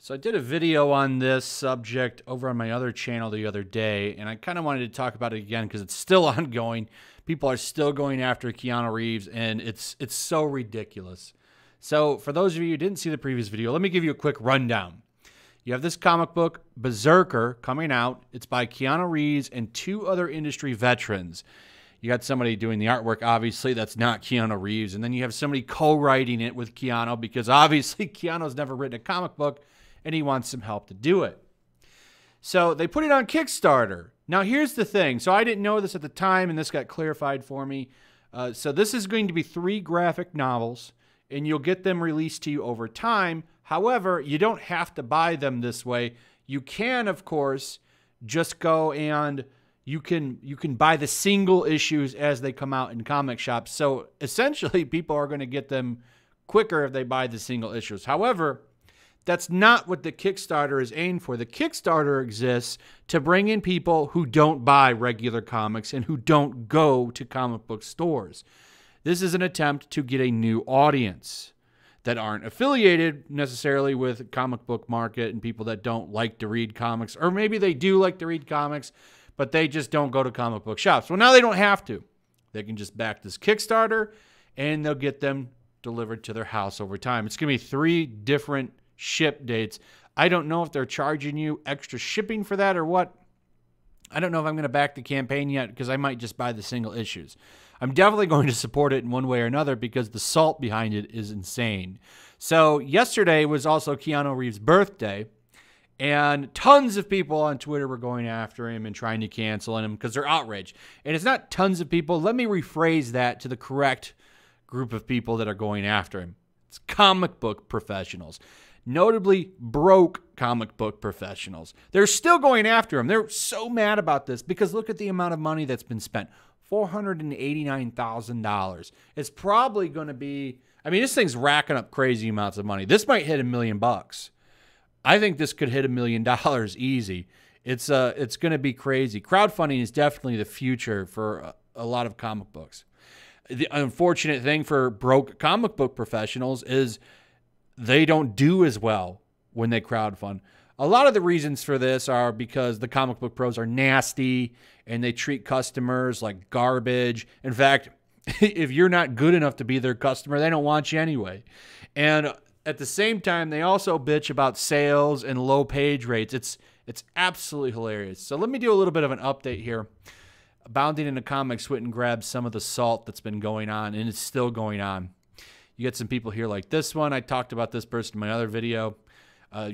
So I did a video on this subject over on my other channel the other day, and I kind of wanted to talk about it again because it's still ongoing. People are still going after Keanu Reeves, and it's so ridiculous. So for those of you who didn't see the previous video, let me give you a quick rundown. You have this comic book, BRZRKR, coming out. It's by Keanu Reeves and two other industry veterans. You got somebody doing the artwork, obviously, that's not Keanu Reeves. And then you have somebody co-writing it with Keanu because obviously Keanu's never written a comic book and he wants some help to do it. So they put it on Kickstarter. Now here's the thing. So I didn't know this at the time and this got clarified for me. So this is going to be 3 graphic novels and you'll get them released to you over time. However, you don't have to buy them this way. You can, of course, just go and you can buy the single issues as they come out in comic shops. So essentially, people are going to get them quicker if they buy the single issues. However, that's not what the Kickstarter is aimed for. The Kickstarter exists to bring in people who don't buy regular comics and who don't go to comic book stores. This is an attempt to get a new audience that aren't affiliated necessarily with the comic book market and people that don't like to read comics, or maybe they do like to read comics, but they just don't go to comic book shops. Well, now they don't have to. They can just back this Kickstarter and they'll get them delivered to their house over time. It's going to be 3 different ship dates. I don't know if they're charging you extra shipping for that or what. I don't know if I'm going to back the campaign yet because I might just buy the single issues. I'm definitely going to support it in one way or another because the salt behind it is insane. So yesterday was also Keanu Reeves' birthday, and tons of people on Twitter were going after him and trying to cancel him because they're outraged. And it's not tons of people. Let me rephrase that to the correct group of people that are going after him. It's comic book professionals. Notably broke comic book professionals. They're still going after him. They're so mad about this because look at the amount of money that's been spent. $489,000. It's probably going to be, I mean, this thing's racking up crazy amounts of money. This might hit $1 million. I think this could hit $1 million easy. It's going to be crazy. Crowdfunding is definitely the future for a lot of comic books. The unfortunate thing for broke comic book professionals is they don't do as well when they crowdfund. A lot of the reasons for this are because the comic book pros are nasty and they treat customers like garbage. In fact, if you're not good enough to be their customer, they don't want you anyway. And at the same time, they also bitch about sales and low page rates. It's absolutely hilarious. So let me do a little bit of an update here. Bounding into Comics went and grabbed some of the salt that's been going on, and it's still going on. You get some people here like this one. I talked about this person in my other video. I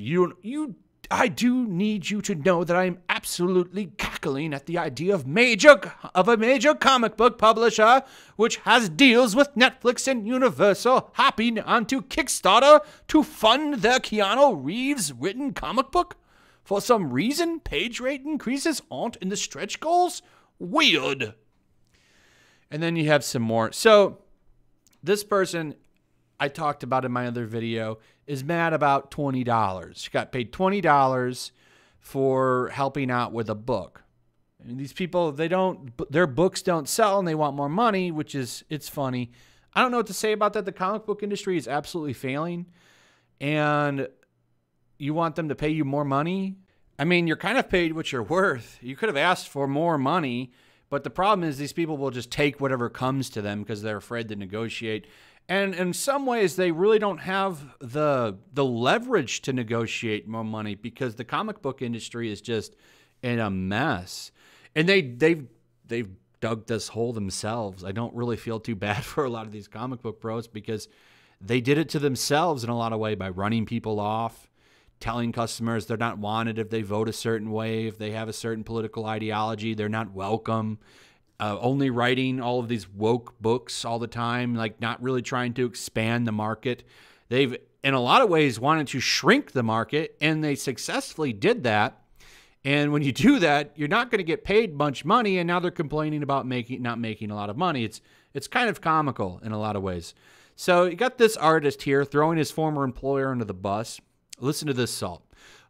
do need you to know that I am absolutely cackling at the idea of a major comic book publisher which has deals with Netflix and Universal hopping onto Kickstarter to fund their Keanu Reeves written comic book. For some reason, page rate increases aren't in the stretch goals. Weird. And then you have some more. So this person I talked about in my other video is mad about $20. She got paid $20 for helping out with a book. And these people, their books don't sell and they want more money, which is, it's funny. I don't know what to say about that. The comic book industry is absolutely failing and you want them to pay you more money. I mean, you're kind of paid what you're worth. You could have asked for more money, but the problem is these people will just take whatever comes to them because they're afraid to negotiate. And in some ways, they really don't have the leverage to negotiate more money because the comic book industry is just in a mess. And they've dug this hole themselves. I don't really feel too bad for a lot of these comic book pros because they did it to themselves in a lot of ways by running people off, telling customers they're not wanted if they vote a certain way, if they have a certain political ideology, they're not welcome. Only writing all of these woke books all the time, like not really trying to expand the market. They've, in a lot of ways, wanted to shrink the market, and they successfully did that. And when you do that, you're not going to get paid much money, and now they're complaining about not making a lot of money. It's kind of comical in a lot of ways. So you got this artist here throwing his former employer under the bus. Listen to this salt.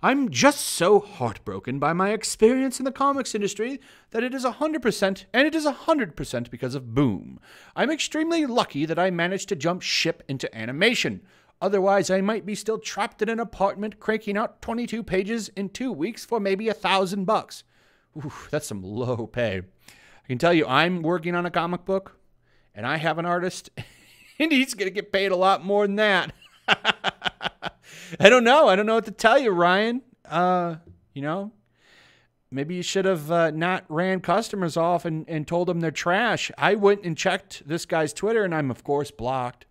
I'm just so heartbroken by my experience in the comics industry that it is 100%, and it is 100% because of Boom. I'm extremely lucky that I managed to jump ship into animation. Otherwise, I might be still trapped in an apartment cranking out 22 pages in 2 weeks for maybe $1,000. Ooh, that's some low pay. I can tell you, I'm working on a comic book, and I have an artist, and he's going to get paid a lot more than that. I don't know. I don't know what to tell you, Ryan. You know, maybe you should have not ran customers off and told them they're trash. I went and checked this guy's Twitter, and I'm, of course, blocked.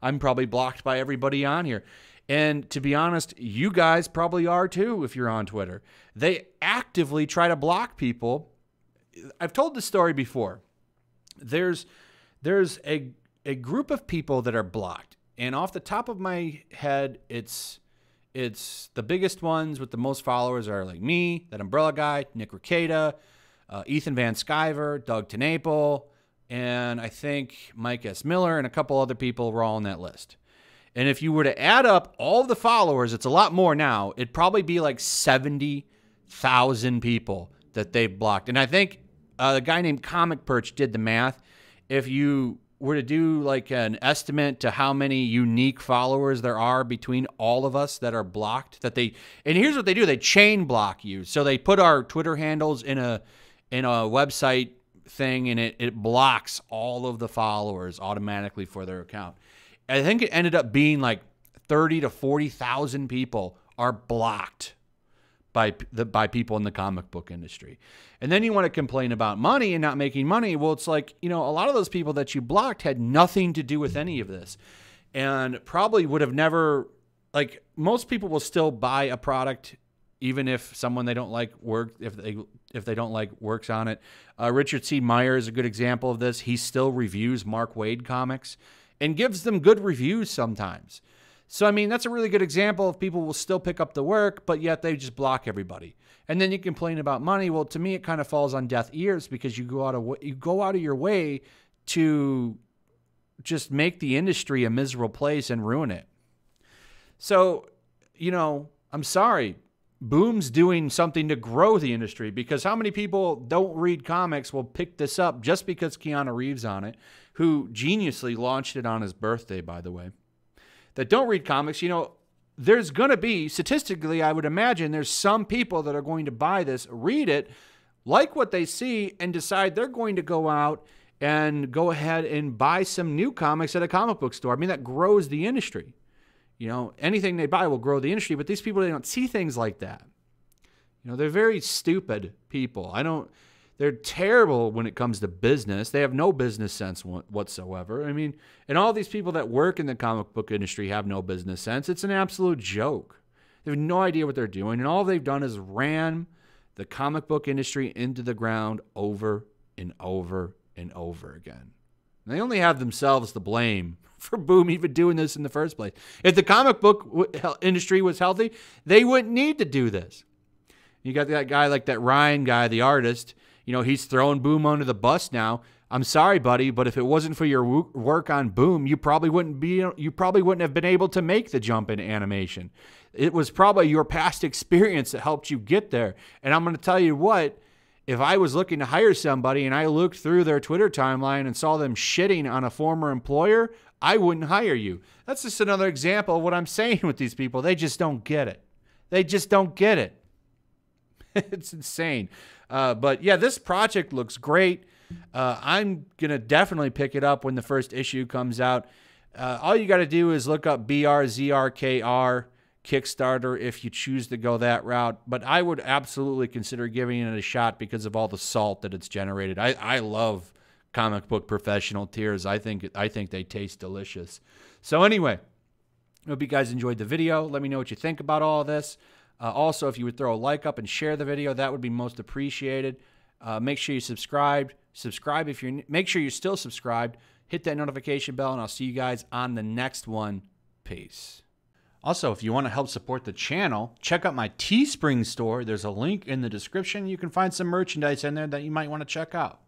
I'm probably blocked by everybody on here. And to be honest, you guys probably are too if you're on Twitter. They actively try to block people. I've told this story before. There's a group of people that are blocked. And off the top of my head, it's the biggest ones with the most followers are like me, that Umbrella Guy, Nick Rekieta, Ethan Van Sciver, Doug TenNapel, and I think Mike S. Miller and a couple other people were all on that list. And if you were to add up all the followers, it's a lot more now. It'd probably be like 70,000 people that they've blocked. And I think a guy named Comic Perch did the math. If you were to do like an estimate to how many unique followers there are between all of us that are blocked, and here's what they do. They chain block you. So they put our Twitter handles in a website thing, and it blocks all of the followers automatically for their account. I think it ended up being like 30 to 40,000 people are blocked by people in the comic book industry. And then you want to complain about money and not making money. Well, it's like, you know, a lot of those people that you blocked had nothing to do with any of this, and probably would have never, like, most people will still buy a product even if someone they don't like if they don't like works on it. Richard C. Meyer is a good example of this. He still reviews Mark Waid comics and gives them good reviews sometimes. So, I mean, that's a really good example of people will still pick up the work, but yet they just block everybody. And then you complain about money. Well, to me, it kind of falls on deaf ears because you go out of your way to just make the industry a miserable place and ruin it. So, you know, I'm sorry. Boom's doing something to grow the industry, because how many people don't read comics will pick this up just because Keanu Reeves on it, who geniusly launched it on his birthday, by the way, that don't read comics. You know, there's going to be, statistically, I would imagine there's some people that are going to buy this, read it, like what they see, and decide they're going to go out and go ahead and buy some new comics at a comic book store. I mean, that grows the industry. You know, anything they buy will grow the industry, but these people, they don't see things like that. You know, they're very stupid people. They're terrible when it comes to business. They have no business sense whatsoever. I mean, and all these people that work in the comic book industry have no business sense. It's an absolute joke. They have no idea what they're doing, and all they've done is ran the comic book industry into the ground over and over and over again. And they only have themselves to blame for Boom even doing this in the first place. If the comic book industry was healthy, they wouldn't need to do this. You got that guy like that Ryan guy, the artist. You know, he's throwing Boom under the bus now. I'm sorry, buddy, but if it wasn't for your work on Boom, you probably wouldn't have been able to make the jump in animation. It was probably your past experience that helped you get there. And I'm going to tell you what, if I was looking to hire somebody and I looked through their Twitter timeline and saw them shitting on a former employer, I wouldn't hire you. That's just another example of what I'm saying with these people. They just don't get it. They just don't get it. It's insane. But yeah, this project looks great. I'm going to definitely pick it up when the first issue comes out. All you got to do is look up BRZRKR Kickstarter if you choose to go that route. But I would absolutely consider giving it a shot because of all the salt that it's generated. I love comic book professional tears. I think they taste delicious. So anyway, I hope you guys enjoyed the video. Let me know what you think about all of this. Also, if you would throw a like up and share the video, that would be most appreciated. Make sure you subscribe. Make sure you're still subscribed. Hit that notification bell, and I'll see you guys on the next one. Peace. Also, if you want to help support the channel, check out my Teespring store. There's a link in the description. You can find some merchandise in there that you might want to check out.